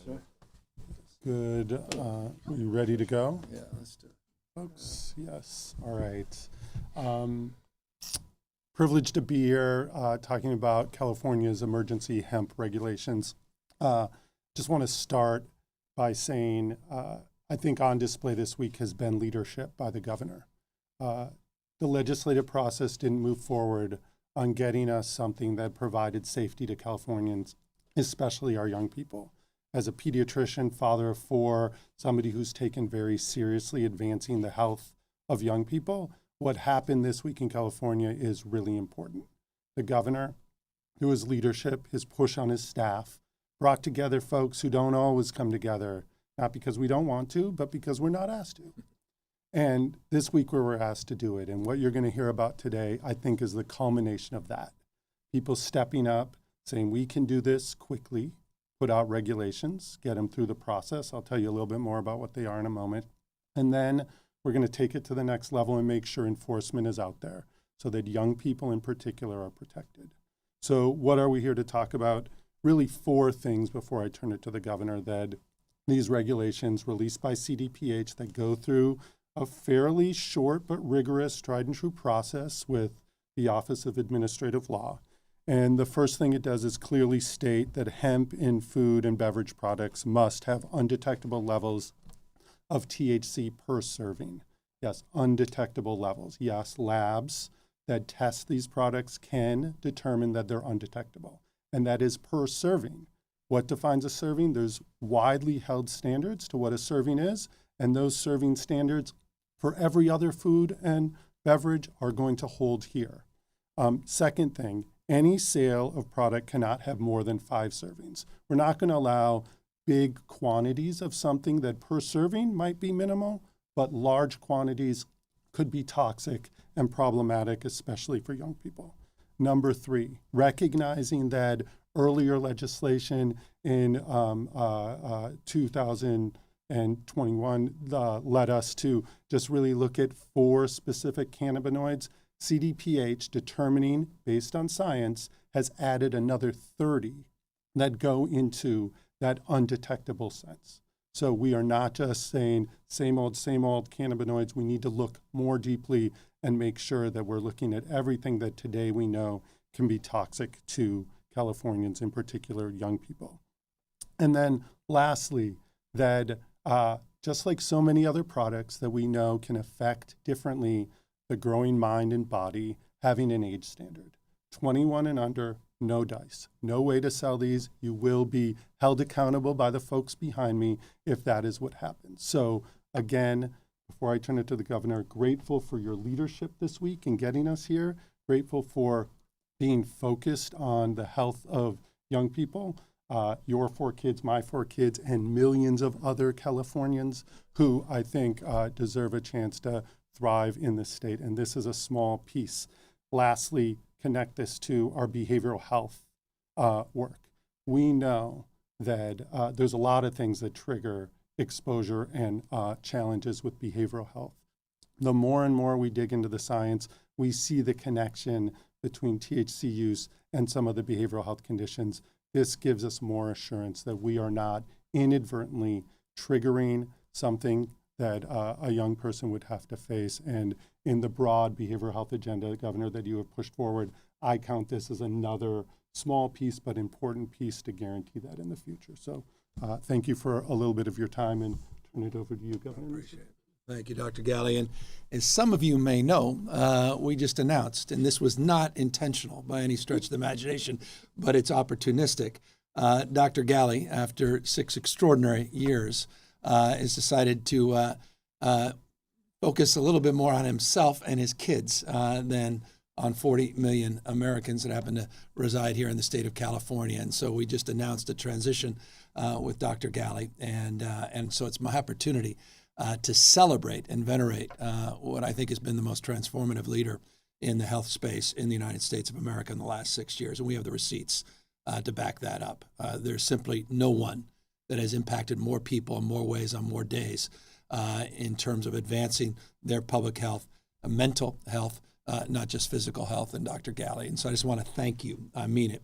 Sure. Good. We ready to go, Yeah, let's do it. folks? Yes. All right. Privileged to be here talking about California's emergency hemp regulations. Just want to start by saying I think on display this week has been leadership by the governor. The legislative process didn't move forward on getting us something that provided safety to Californians, especially our young people. As a pediatrician, father of four, somebody who's taken very seriously advancing the health of young people, what happened this week in California is really important. The governor, through his leadership, his push on his staff, brought together folks who don't always come together, not because we don't want to, but because we're not asked to. And this week we were asked to do it. And what you're going to hear about today, I think, is the culmination of that. People stepping up, saying we can do this quickly, put out regulations, get them through the process. I'll tell you a little bit more about what they are in a moment. And then we're going to take it to the next level and make sure enforcement is out there so that young people in particular are protected. So what are we here to talk about? Really four things before I turn it to the governor, that these regulations released by CDPH that go through a fairly short but rigorous tried and true process with the Office of Administrative Law. And the first thing it does is clearly state that hemp in food and beverage products must have undetectable levels of THC per serving. Yes, undetectable levels. Yes, labs that test these products can determine that they're undetectable. And that is per serving. What defines a serving? There's widely held standards to what a serving is, and those serving standards for every other food and beverage are going to hold here. Second thing, any sale of product cannot have more than 5 servings. We're not going to allow big quantities of something that per serving might be minimal, but large quantities could be toxic and problematic, especially for young people. Number 3, recognizing that earlier legislation in 2021 led us to just really look at 4 specific cannabinoids. CDPH, determining based on science, has added another 30 that go into that undetectable sense. So we are not just saying same old cannabinoids. We need to look more deeply and make sure that we're looking at everything that today we know can be toxic to Californians, in particular young people. And then lastly, that just like so many other products that we know can affect differently the growing mind and body, having an age standard. 21 and under, no dice. No way to sell these. You will be held accountable by the folks behind me if that is what happens. So again, before I turn it to the governor, grateful for your leadership this week in getting us here. Grateful for being focused on the health of young people, your 4 kids, my 4 kids, and millions of other Californians who I think deserve a chance to thrive in this state. And this is a small piece. Lastly, connect this to our behavioral health work. We know that there's a lot of things that trigger exposure and challenges with behavioral health. The more and more we dig into the science, we see the connection between THC use and some of the behavioral health conditions. This gives us more assurance that we are not inadvertently triggering something that a young person would have to face. And in the broad behavioral health agenda, Governor, that you have pushed forward, I count this as another small piece but important piece to guarantee that in the future. So thank you for a little bit of your time, and turn it over to you, Governor. I appreciate it. Thank you, Dr. Galley. And as some of you may know, we just announced, and this was not intentional by any stretch of the imagination, but it's opportunistic. Dr. Galley, after 6 extraordinary years, has decided to focus a little bit more on himself and his kids than on 40 million Americans that happen to reside here in the state of California. And so we just announced a transition with Dr. Galley. And so it's my opportunity to celebrate and venerate what I think has been the most transformative leader in the health space in the United States of America in the last 6 years. And we have the receipts to back that up. There's simply no one that has impacted more people in more ways on more days in terms of advancing their public health, mental health, not just physical health, and Dr. Galley. And so I just want to thank you, I mean it,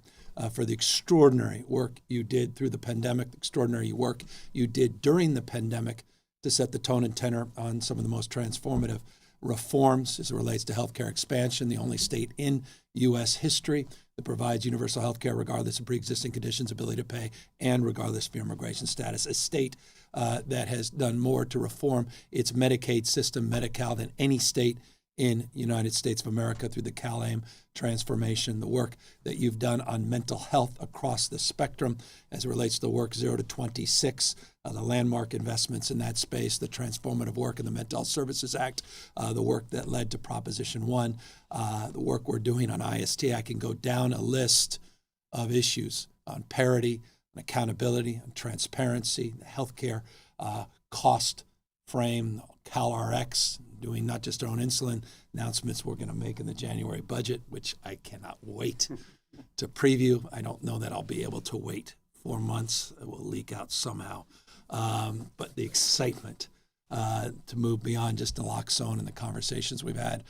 for the extraordinary work you did through the pandemic, the extraordinary work you did during the pandemic to set the tone and tenor on some of the most transformative reforms as it relates to healthcare expansion, the only state in U.S. history that provides universal healthcare regardless of pre-existing conditions, ability to pay, and regardless of your immigration status. A state that has done more to reform its Medicaid system, Medi-Cal, than any state in the United States of America through the CalAIM transformation, the work that you've done on mental health across the spectrum as it relates to the work 0 to 26, the landmark investments in that space, the transformative work in the Mental Health Services Act, the work that led to Proposition 1, the work we're doing on IST. I can go down a list of issues on parity, on accountability, on transparency, the healthcare cost frame, CalRx, doing not just our own insulin announcements we're going to make in the January budget, which I cannot wait to preview. I don't know that I'll be able to wait 4 months. It will leak out somehow. But the excitement to move beyond just naloxone and the conversations we've had,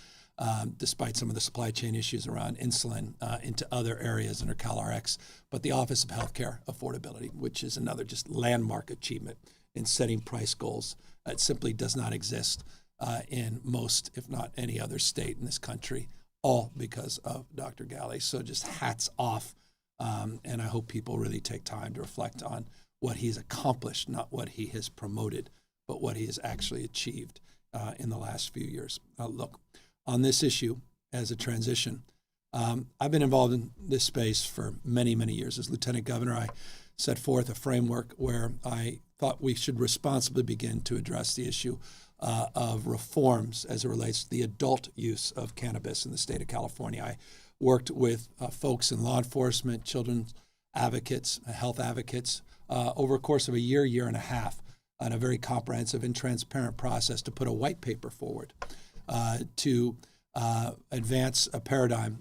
despite some of the supply chain issues around insulin, into other areas under CalRx, but the Office of Healthcare Affordability, which is another just landmark achievement in setting price goals. It simply does not exist in most, if not any other state in this country, all because of Dr. Galley. So just hats off. And I hope people really take time to reflect on what he's accomplished, not what he has promoted, but what he has actually achieved in the last few years. Look, on this issue as a transition, I've been involved in this space for many, many years. As Lieutenant Governor, I set forth a framework where I thought we should responsibly begin to address the issue of reforms as it relates to the adult use of cannabis in the state of California. I worked with folks in law enforcement, children's advocates, health advocates, over a course of a year, year and a half, on a very comprehensive and transparent process to put a white paper forward to advance a paradigm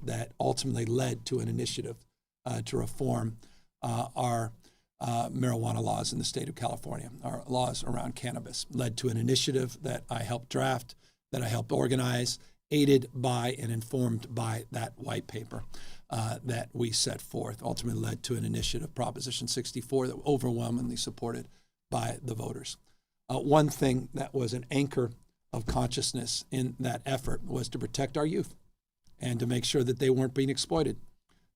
that ultimately led to an initiative to reform our marijuana laws in the state of California, our laws around cannabis, led to an initiative that I helped draft, that I helped organize, aided by and informed by that white paper that we set forth, ultimately led to an initiative, Proposition 64, that was overwhelmingly supported by the voters. One thing that was an anchor of consciousness in that effort was to protect our youth and to make sure that they weren't being exploited,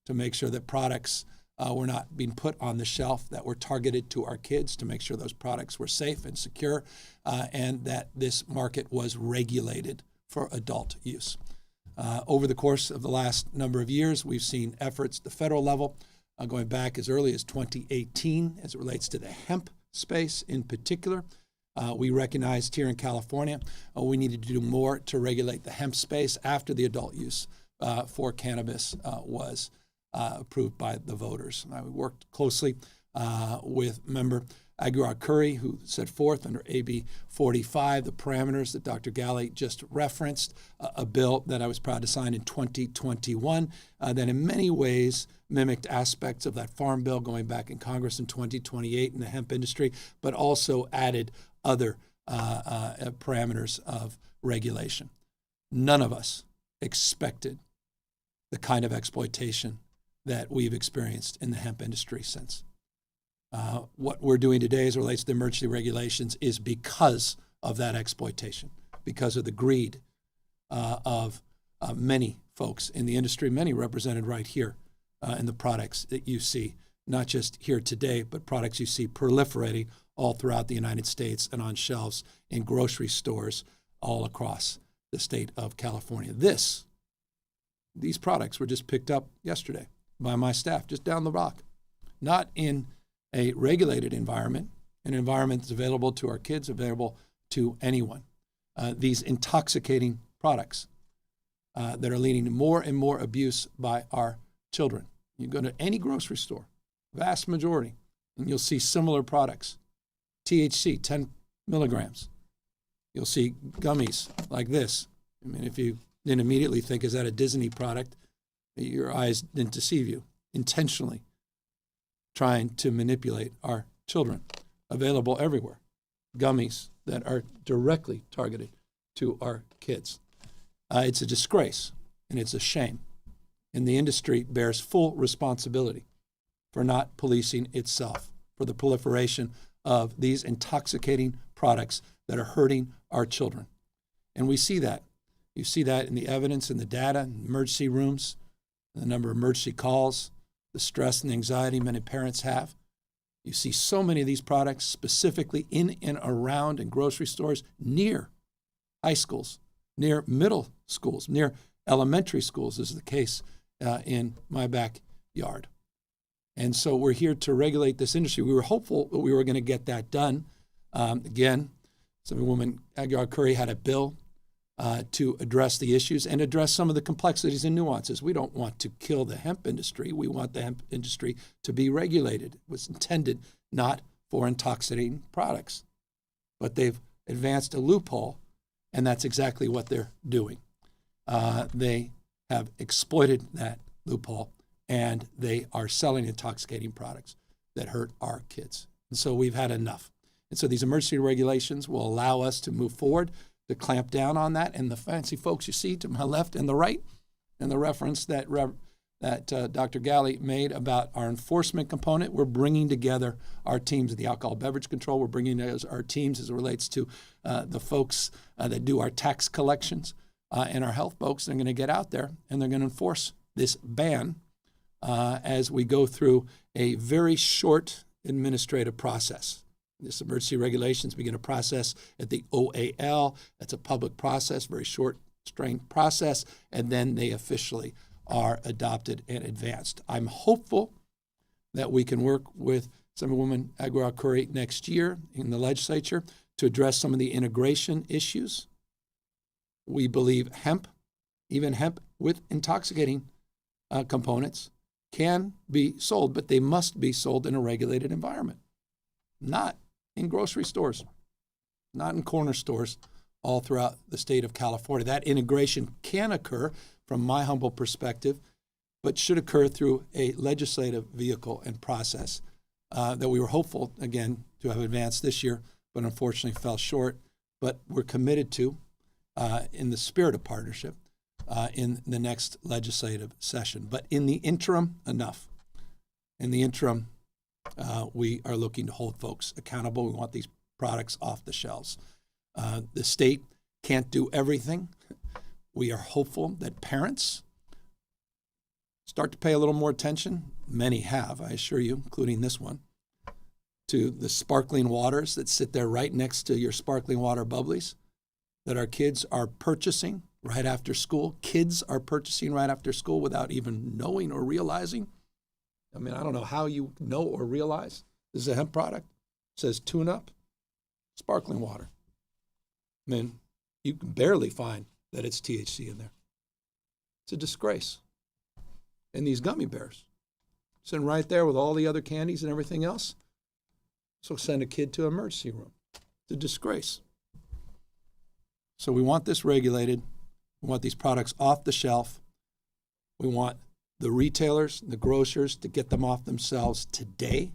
to make sure that products were not being put on the shelf that were targeted to our kids, to make sure those products were safe and secure, and that this market was regulated for adult use. Over the course of the last number of years, we've seen efforts at the federal level, going back as early as 2018 as it relates to the hemp space in particular. We recognized here in California we needed to do more to regulate the hemp space after the adult use for cannabis was approved by the voters. We worked closely with member Aguilar Curry, who set forth under AB 45 the parameters that Dr. Galley just referenced, a bill that I was proud to sign in 2021 that in many ways mimicked aspects of that farm bill going back in Congress in 2028 in the hemp industry, but also added other parameters of regulation. None of us expected the kind of exploitation that we've experienced in the hemp industry since. What we're doing today as it relates to the emergency regulations is because of that exploitation, because of the greed of many folks in the industry, many represented right here in the products that you see, not just here today, but products you see proliferating all throughout the United States and on shelves in grocery stores all across the state of California. These products were just picked up yesterday by my staff just down the block, not in a regulated environment, an environment that's available to our kids, available to anyone. These intoxicating products that are leading to more and more abuse by our children. You go to any grocery store, vast majority, and you'll see similar products. THC, 10 milligrams. You'll see gummies like this. I mean, if you didn't immediately think, is that a Disney product? Your eyes didn't deceive you, intentionally trying to manipulate our children. Available everywhere. Gummies that are directly targeted to our kids. It's a disgrace and it's a shame. And the industry bears full responsibility for not policing itself, for the proliferation of these intoxicating products that are hurting our children. And we see that. You see that in the evidence and the data in emergency rooms, the number of emergency calls, the stress and anxiety many parents have. You see so many of these products specifically in and around in grocery stores near high schools, near middle schools, near elementary schools, as is the case in my backyard. And so we're here to regulate this industry. We were hopeful that we were going to get that done. Again, Assemblywoman Aguilar-Curry had a bill to address the issues and address some of the complexities and nuances. We don't want to kill the hemp industry. We want the hemp industry to be regulated. It was intended not for intoxicating products. But they've advanced a loophole, and that's exactly what they're doing. They have exploited that loophole, and they are selling intoxicating products that hurt our kids. And so we've had enough. And so these emergency regulations will allow us to move forward, to clamp down on that. And the fancy folks you see to my left and the right, and the reference that Dr. Galley made about our enforcement component, we're bringing together our teams of the alcohol beverage control. We're bringing together our teams as it relates to the folks that do our tax collections and our health folks. They're going to get out there and they're going to enforce this ban as we go through a very short administrative process. This emergency regulations begin a process at the OAL. That's a public process, very short, strained process, and then they officially are adopted and advanced. I'm hopeful that we can work with Assemblywoman Aguilar-Curry next year in the legislature to address some of the integration issues. We believe hemp, even hemp with intoxicating components, can be sold, but they must be sold in a regulated environment, not in grocery stores, not in corner stores all throughout the state of California. That integration can occur, from my humble perspective, but should occur through a legislative vehicle and process that we were hopeful, again, to have advanced this year, but unfortunately fell short. But we're committed to, in the spirit of partnership, in the next legislative session. But in the interim, enough. In the interim, we are looking to hold folks accountable. We want these products off the shelves. The state can't do everything. We are hopeful that parents start to pay a little more attention. Many have, I assure you, including this one, to the sparkling waters that sit there right next to your sparkling water bubblies that our kids are purchasing right after school. Kids are purchasing right after school without even knowing or realizing. I mean, I don't know how you know or realize this is a hemp product. It says tune up, sparkling water. I mean, you can barely find that it's THC in there. It's a disgrace. And these gummy bears, sitting right there with all the other candies and everything else. So send a kid to an emergency room. It's a disgrace. So we want this regulated. We want these products off the shelf. We want the retailers, the grocers, to get them off themselves today.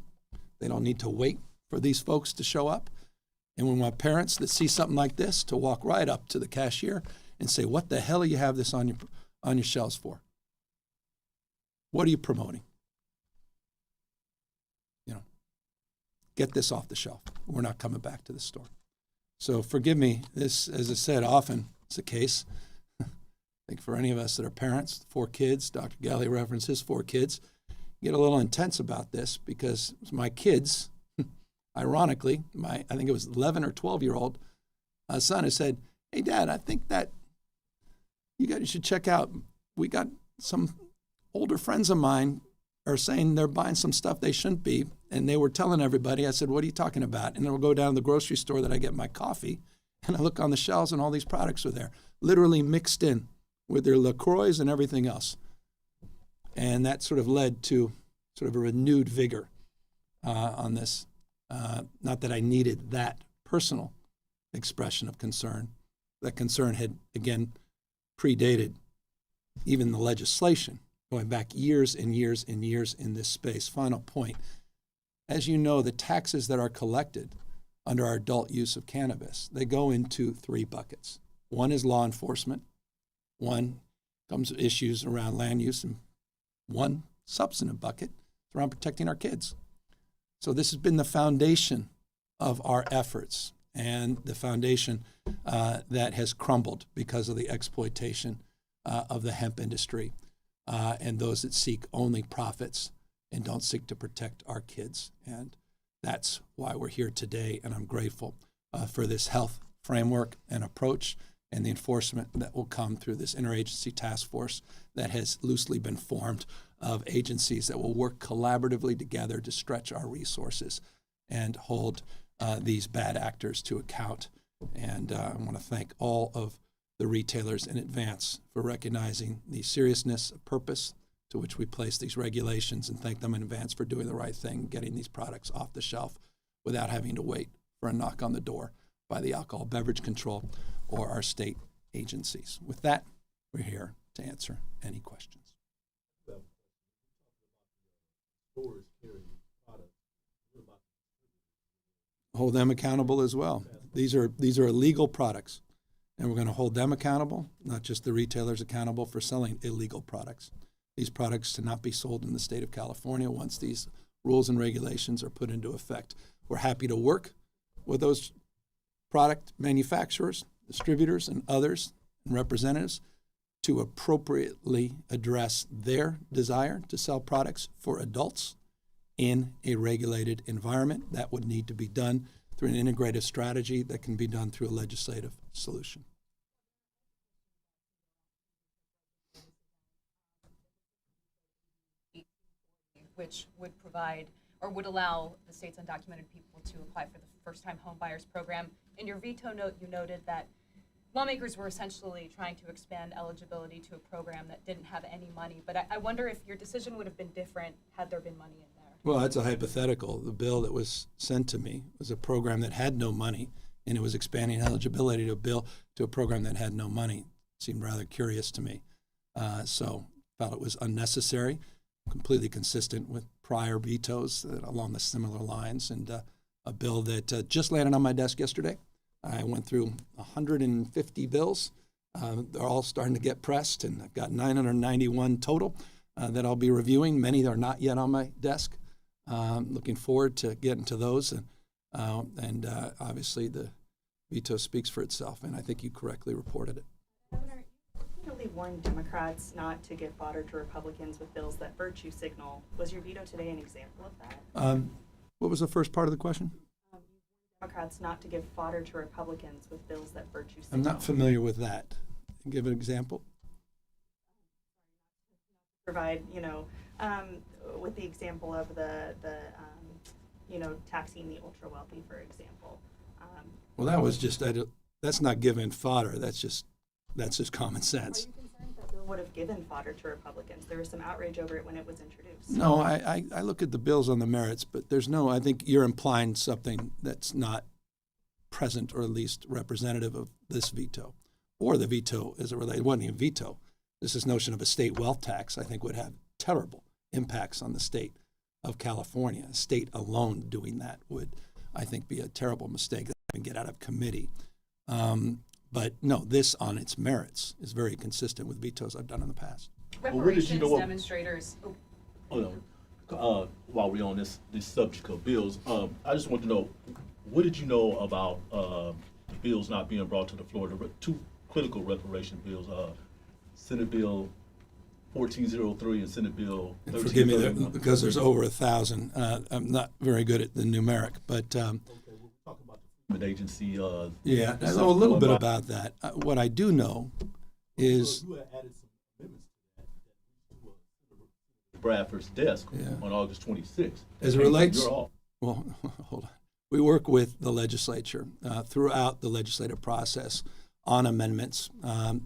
They don't need to wait for these folks to show up. And we want parents that see something like this to walk right up to the cashier and say, what the hell do you have this on your shelves for? What are you promoting? You know, get this off the shelf. We're not coming back to the store. So forgive me, this, as I said, often it's the case. I think for any of us that are parents, 4 kids, Dr. Galley references 4 kids, get a little intense about this because my kids, ironically, I think it was 11 or 12-year-old son has said, hey, Dad, I think that you guys should check out, we got some older friends of mine are saying they're buying some stuff they shouldn't be, and they were telling everybody. I said, what are you talking about? And then we'll go down to the grocery store that I get my coffee, and I look on the shelves, and all these products are there, literally mixed in with their LaCroix and everything else. And that sort of led to sort of a renewed vigor on this. Not that I needed that personal expression of concern. That concern had, again, predated even the legislation, going back years and years and years in this space. Final point. As you know, the taxes that are collected under our adult use of cannabis, they go into 3 buckets. One is law enforcement. One comes issues around land use and one substantive bucket is around protecting our kids. So this has been the foundation of our efforts and the foundation that has crumbled because of the exploitation of the hemp industry and those that seek only profits and don't seek to protect our kids. And that's why we're here today, and I'm grateful for this health framework and approach and the enforcement that will come through this interagency task force that has loosely been formed of agencies that will work collaboratively together to stretch our resources and hold these bad actors to account. And I want to thank all of the retailers in advance for recognizing the seriousness of purpose to which we place these regulations, and thank them in advance for doing the right thing, getting these products off the shelf without having to wait for a knock on the door by the alcohol beverage control or our state agencies. With that, we're here to answer any questions. Hold them accountable as well. These are illegal products, and we're going to hold them accountable, not just the retailers accountable for selling illegal products. These products to not be sold in the state of California once these rules and regulations are put into effect. We're happy to work with those product manufacturers, distributors, and others, and representatives to appropriately address their desire to sell products for adults in a regulated environment. That would need to be done through an integrative strategy that can be done through a legislative solution. Which would provide or would allow the state's undocumented people to apply for the first-time home buyers program. In your veto note, you noted that lawmakers were essentially trying to expand eligibility to a program that didn't have any money. But I wonder if your decision would have been different had there been money in there. Well, that's a hypothetical. The bill that was sent to me was a program that had no money, and it was expanding eligibility to a program that had no money. It seemed rather curious to me. So felt it was unnecessary, completely consistent with prior vetoes along the similar lines, and a bill that just landed on my desk yesterday. I went through 150 bills. They're all starting to get pressed, and I've got 991 total that I'll be reviewing. Many are not yet on my desk. Looking forward to getting to those, and obviously the veto speaks for itself, and I think you correctly reported it. Governor, you repeatedly warned Democrats not to give fodder to Republicans with bills that virtue signal. Was your veto today an example of that? What was the first part of the question? Democrats not to give fodder to Republicans with bills that virtue signal. I'm not familiar with that. Give an example. Provide, with the example of the taxing the ultra wealthy, for example. Well, that was just that's not giving fodder. That's just common Are sense. you concerned that bill would have given fodder to Republicans? There was some outrage over it when it was introduced. No, I look at the bills on the merits, but I think you're implying something that's not present or at least representative of this veto or the veto as it relates. It wasn't even veto. This notion of a state wealth tax, I think, would have terrible impacts on the state of California. A state alone doing that would, I think, be a terrible mistake that would get out of committee. But no, this on its merits is very consistent with vetoes I've done in the past. Reparations demonstrators. While we're on this subject of bills, I just want to know, what did you know about bills not being brought to the floor? The two critical reparation bills, Senate Bill 1403 and Senate Bill 1331. Forgive me, because there's over 1,000. I'm not very good at the numeric, but Okay, we'll talk about the Freedom Agency. yeah, I know a little bit about that. What I do know is You had added some amendments to that Bradford's desk on August 26th. As it relates, You're off. well, hold on. We work with the legislature throughout the legislative process on amendments.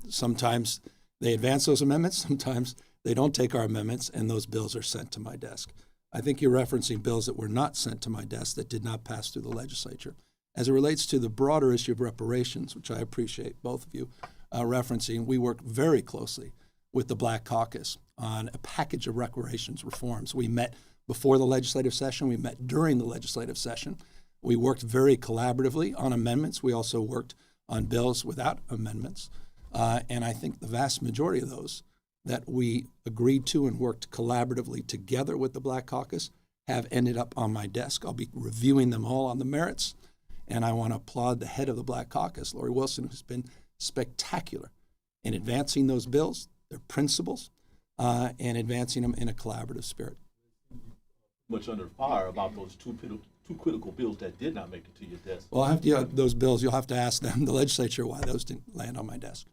Sometimes they advance those amendments. Sometimes they don't take our amendments, and those bills are sent to my desk. I think you're referencing bills that were not sent to my desk that did not pass through the legislature. As it relates to the broader issue of reparations, which I appreciate both of you referencing, we work very closely with the Black Caucus on a package of reparations reforms. We met before the legislative session. We met during the legislative session. We worked very collaboratively on amendments. We also worked on bills without amendments. And I think the vast majority of those that we agreed to and worked collaboratively together with the Black Caucus have ended up on my desk. I'll be reviewing them all on the merits, and I want to applaud the head of the Black Caucus, Lori Wilson, who's been spectacular in advancing those bills, their principles, and advancing them in a collaborative spirit. Much under fire about those two critical bills that did not make it to your desk. Well, I have to, those bills, you'll have to ask them, the legislature, why those didn't land on my desk.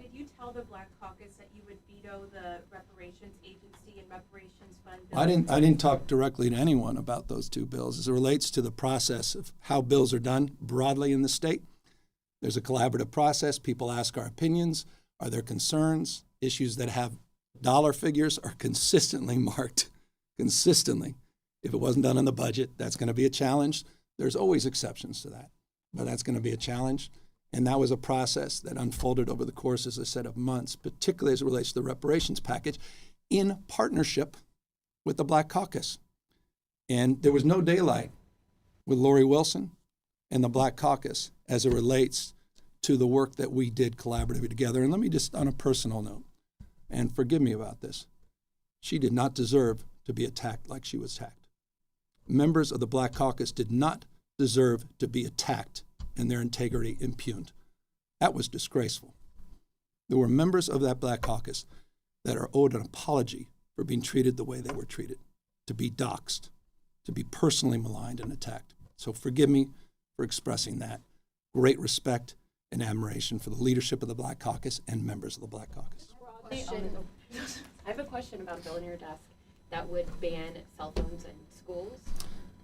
Did you tell the Black Caucus that you would veto the reparations agency and reparations fund bill? I didn't talk directly to anyone about those two bills. As it relates to the process of how bills are done broadly in the state, there's a collaborative process. People ask our opinions. Are there concerns? Issues that have dollar figures are consistently marked, consistently. If it wasn't done in the budget, that's going to be a challenge. There's always exceptions to that, but that's going to be a challenge. And that was a process that unfolded over the course, as I said, of months, particularly as it relates to the reparations package, in partnership with the Black Caucus. And there was no daylight with Lori Wilson and the Black Caucus as it relates to the work that we did collaboratively together. And let me just, on a personal note, and forgive me about this, she did not deserve to be attacked like she was attacked. Members of the Black Caucus did not deserve to be attacked and their integrity impugned. That was disgraceful. There were members of that Black Caucus that are owed an apology for being treated the way they were treated, to be doxxed, to be personally maligned and attacked. So forgive me for expressing that. Great respect and admiration for the leadership of the Black Caucus and members of the Black Caucus. I have a question about a bill on your desk that would ban cell phones in schools.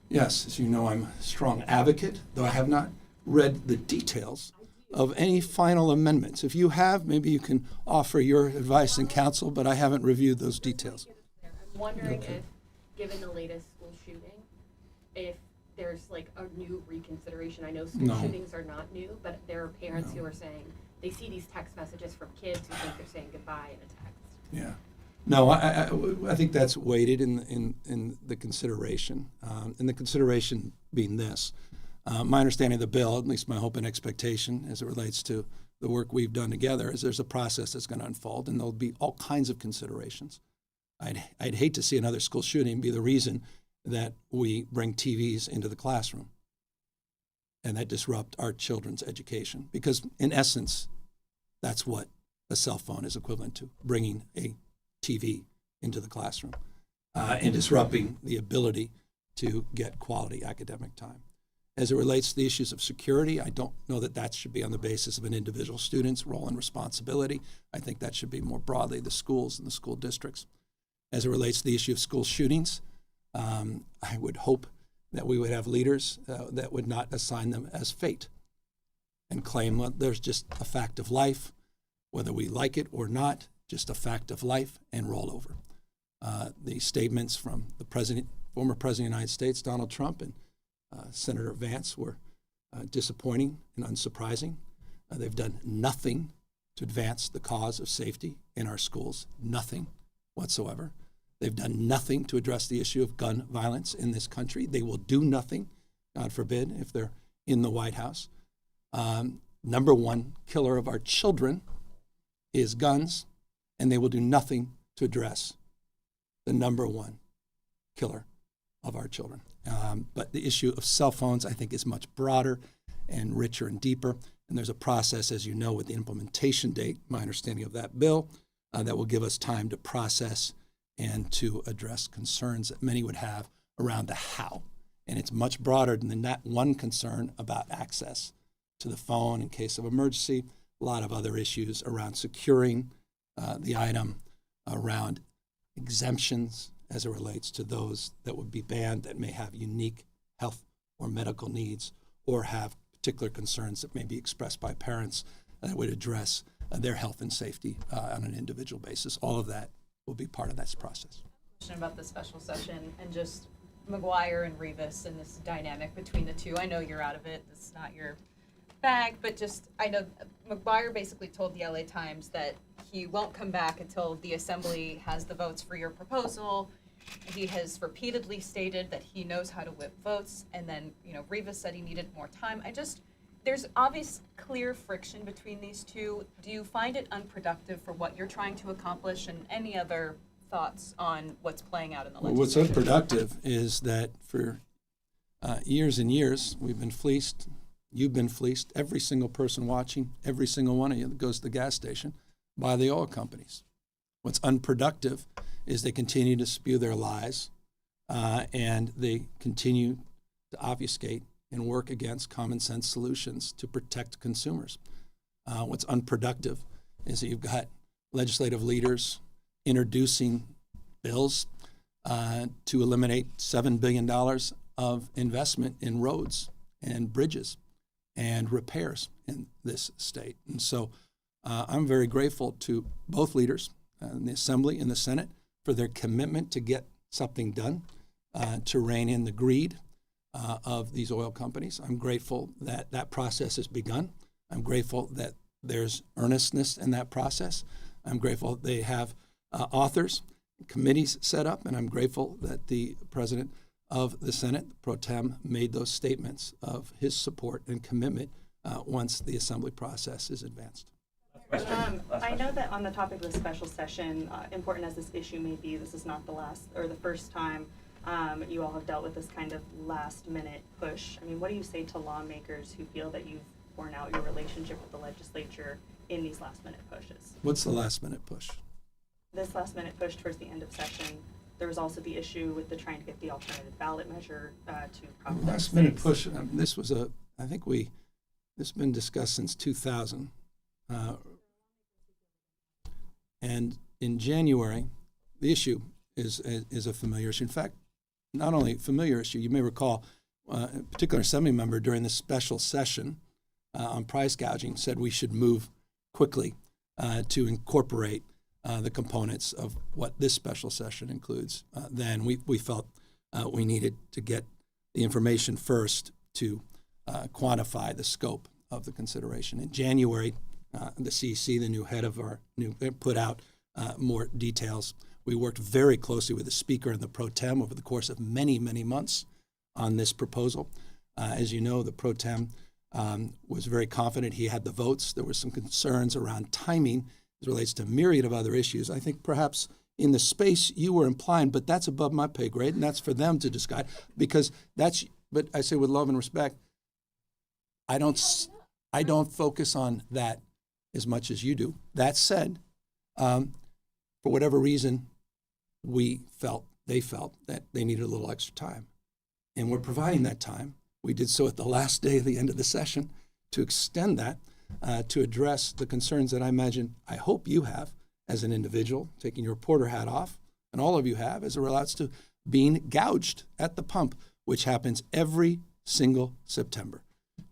Yes, as you know, I'm a strong advocate, though I have not read the details of any final amendments. If you have, maybe you can offer your advice and counsel, but I haven't reviewed those details. I'm wondering if, given the latest school shooting, if there's like a new reconsideration. I know school No. shootings are not new, but there are parents who are saying they see these text messages from kids who think they're saying goodbye in a text. Yeah. No, I think that's weighted in the consideration, and the consideration being this. My understanding of the bill, at least my hope and expectation as it relates to the work we've done together, is there's a process that's going to unfold, and there'll be all kinds of considerations. I'd hate to see another school shooting be the reason that we bring TVs into the classroom and that disrupt our children's education, because in essence, that's what a cell phone is equivalent to, bringing a TV into the classroom and disrupting the ability to get quality academic time. As it relates to the issues of security, I don't know that that should be on the basis of an individual student's role and responsibility. I think that should be more broadly the schools and the school districts. As it relates to the issue of school shootings, I would hope that we would have leaders that would not assign them as fate and claim, well, there's just a fact of life, whether we like it or not, just a fact of life, and roll over. The statements from the former President of the United States, Donald Trump, and Senator Vance were disappointing and unsurprising. They've done nothing to advance the cause of safety in our schools, nothing whatsoever. They've done nothing to address the issue of gun violence in this country. They will do nothing, God forbid, if they're in the White House. Number one killer of our children is guns, and they will do nothing to address the number one killer of our children. But the issue of cell phones, I think, is much broader and richer and deeper. And there's a process, as you know, with the implementation date, my understanding of that bill, that will give us time to process and to address concerns that many would have around the how. And it's much broader than that one concern about access to the phone in case of emergency, a lot of other issues around securing the item, around exemptions as it relates to those that would be banned that may have unique health or medical needs or have particular concerns that may be expressed by parents that would address their health and safety on an individual basis. All of that will be part of that process. Question about the special session and just McGuire and Rivas and this dynamic between the two. I know you're out of it. This is not your bag, but just, I know McGuire basically told the LA Times that he won't come back until the assembly has the votes for your proposal. He has repeatedly stated that he knows how to whip votes, and then, Rivas said he needed more time. there's obvious clear friction between these two. Do you find it unproductive for what you're trying to accomplish, and any other thoughts on what's playing out in the Well, what's legislature? unproductive is that for years and years, we've been fleeced. You've been fleeced. Every single person watching, every single one of you that goes to the gas station, by the oil companies. What's unproductive is they continue to spew their lies, and they continue to obfuscate and work against common sense solutions to protect consumers. What's unproductive is that you've got legislative leaders introducing bills to eliminate $7 billion of investment in roads and bridges and repairs in this state. And so I'm very grateful to both leaders in the Assembly and the Senate for their commitment to get something done, to rein in the greed of these oil companies. I'm grateful that that process has begun. I'm grateful that there's earnestness in that process. I'm grateful they have authors, committees set up, and I'm grateful that the President of the Senate, Pro Tem, made those statements of his support and commitment once the Assembly process is advanced. I know that on the topic of the special session, important as this issue may be, this is not the last or the first time you all have dealt with this kind of last-minute push. I mean, what do you say to lawmakers who feel that you've worn out your relationship with the legislature in these last-minute pushes? What's the last minute push? This last-minute push towards the end of session, there was also the issue with the trying to get the alternative ballot measure to Prop Last minute 36. push, this was this has been discussed since 2000. And in January, the issue is a familiar issue. In fact, not only a familiar issue, you may recall a particular Assembly member during the special session on price gouging said we should move quickly to incorporate the components of what this special session includes. Then we felt we needed to get the information first to quantify the scope of the consideration. In January, the CEC, the new head of our put out more details. We worked very closely with the Speaker and the Pro Tem over the course of many, many months on this proposal. As you know, the Pro Tem was very confident he had the votes. There were some concerns around timing as it relates to a myriad of other issues. I think perhaps in the space you were implying, but that's above my pay grade, and that's for them to decide, because that's, but I say with love and respect, I don't focus on that as much as you do. That said, for whatever reason, they felt that they needed a little extra time. And we're providing that time. We did so at the last day of the end of the session to extend that to address the concerns that I hope you have as an individual, taking your reporter hat off, and all of you have as it relates to being gouged at the pump, which happens every single September.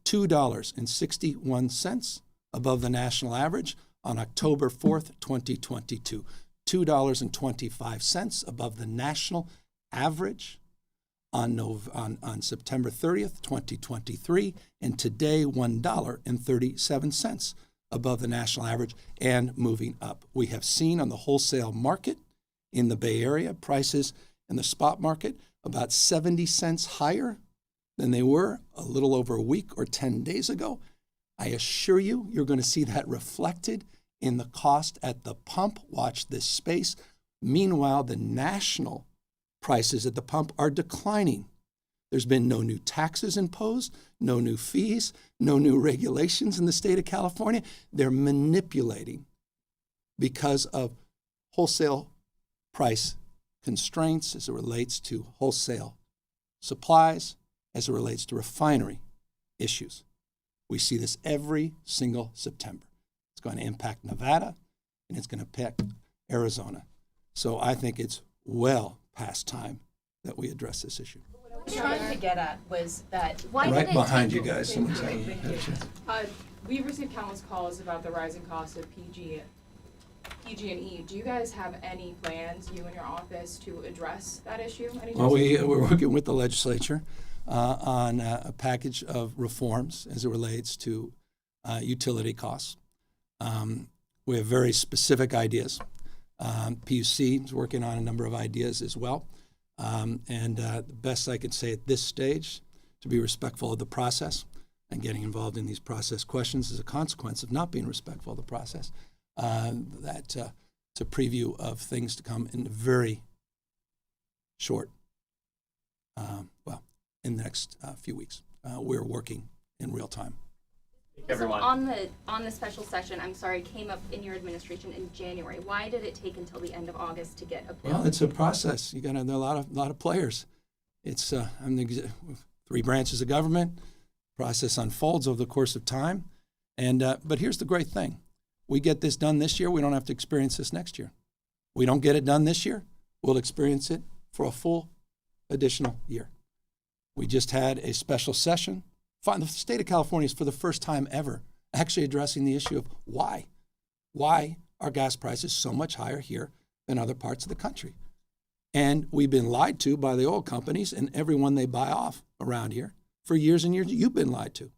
$2.61 above the national average on October 4th, 2022. $2.25 above the national average on September 30th, 2023, and today $1.37 above the national average and moving up. We have seen on the wholesale market in the Bay Area prices in the spot market about 70 cents higher than they were a little over a week or 10 days ago. I assure you, you're going to see that reflected in the cost at the pump. Watch this space. Meanwhile, the national prices at the pump are declining. There's been no new taxes imposed, no new fees, no new regulations in the state of California. They're manipulating because of wholesale price constraints as it relates to wholesale supplies, as it relates to refinery issues. We see this every single September. It's going to impact Nevada, and it's going to impact Arizona. So I think it's well past time that we address this issue. What I was trying to get at was that Right behind you guys. Someone's having We've received countless calls about the rising cost of PG&E. Do you guys have any plans, you and your office, to address that issue? Well, we're working with the legislature on a package of reforms as it relates to utility costs. We have very specific ideas. PUC is working on a number of ideas as well. And the best I can say at this stage, to be respectful of the process, and getting involved in these process questions as a consequence of not being respectful of the process. It's a preview of things to come in the very short, in the next few weeks. We're working in real time. Everyone. So on the special session, I'm sorry, came up in your administration in January. Why did it take until the end of August to get a bill? Well, it's a process. There are a lot of players. It's three branches of government. Process unfolds over the course of time, but here's the great thing: we get this done this year. We don't have to experience this next year. We don't get it done this year. We'll experience it for a full additional year. We just had a special session. The state of California is, for the first time ever, actually addressing the issue of why are gas prices so much higher here than other parts of the country. And we've been lied to by the oil companies and everyone they buy off around here for years and years. You've been lied to.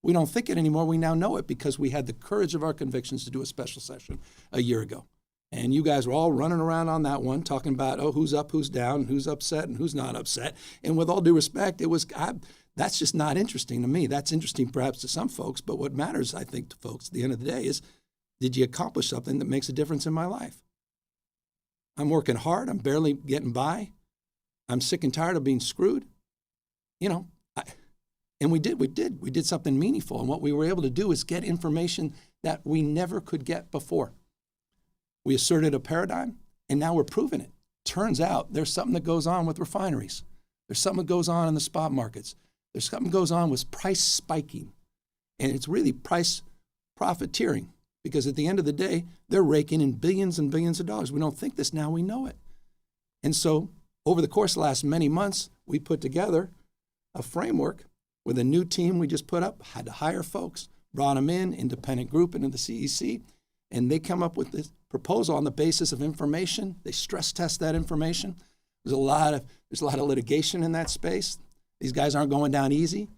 We don't think it anymore. We now know it because we had the courage of our convictions to do a special session a year ago. And you guys were all running around on that one, talking about, who's up, who's down, who's upset, and who's not upset. And with all due respect, that's just not interesting to me. That's interesting perhaps to some folks, but what matters, I think, to folks at the end of the day is, did you accomplish something that makes a difference in my life? I'm working hard. I'm barely getting by. I'm sick and tired of being screwed. And we did something meaningful. And what we were able to do is get information that we never could get before. We asserted a paradigm, and now we're proving it. Turns out there's something that goes on with refineries. There's something that goes on in the spot markets. There's something that goes on with price spiking. And it's really price profiteering, because at the end of the day, they're raking in billions and billions of dollars. We don't think this now, we know it. And so over the course of the last many months, we put together a framework with a new team we just put up, had to hire folks, brought them in, independent group into the CEC, and they come up with this proposal on the basis of information. They stress test that information. There's a lot of litigation in that space. These guys aren't going down easy.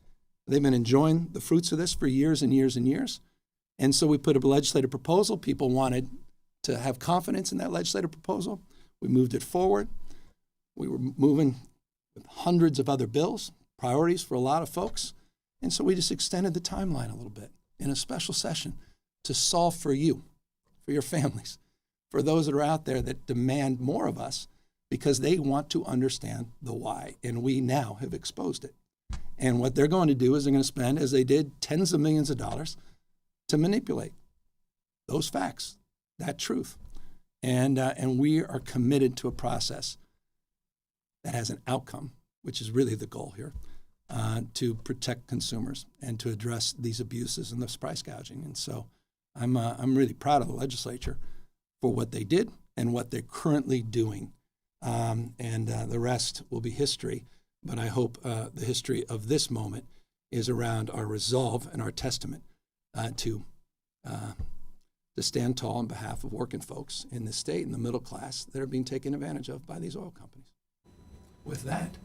They've been enjoying the fruits of this for years and years and years. And so we put a legislative proposal. People wanted to have confidence in that legislative proposal. We moved it forward. We were moving with hundreds of other bills, priorities for a lot of folks. And so we just extended the timeline a little bit in a special session to solve for you, for your families, for those that are out there that demand more of us because they want to understand the why. And we now have exposed it. And what they're going to do is they're going to spend, as they did, tens of millions of dollars to manipulate those facts, that truth. And we are committed to a process that has an outcome, which is really the goal here, to protect consumers and to address these abuses and this price gouging. And so I'm really proud of the legislature for what they did and what they're currently doing. And the rest will be history. But I hope the history of this moment is around our resolve and our testament to stand tall on behalf of working folks in the state and the middle class that are being taken advantage of by these oil companies. With that,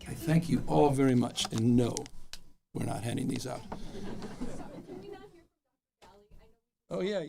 I thank you all very much. And no, we're not handing these out. Oh, yeah.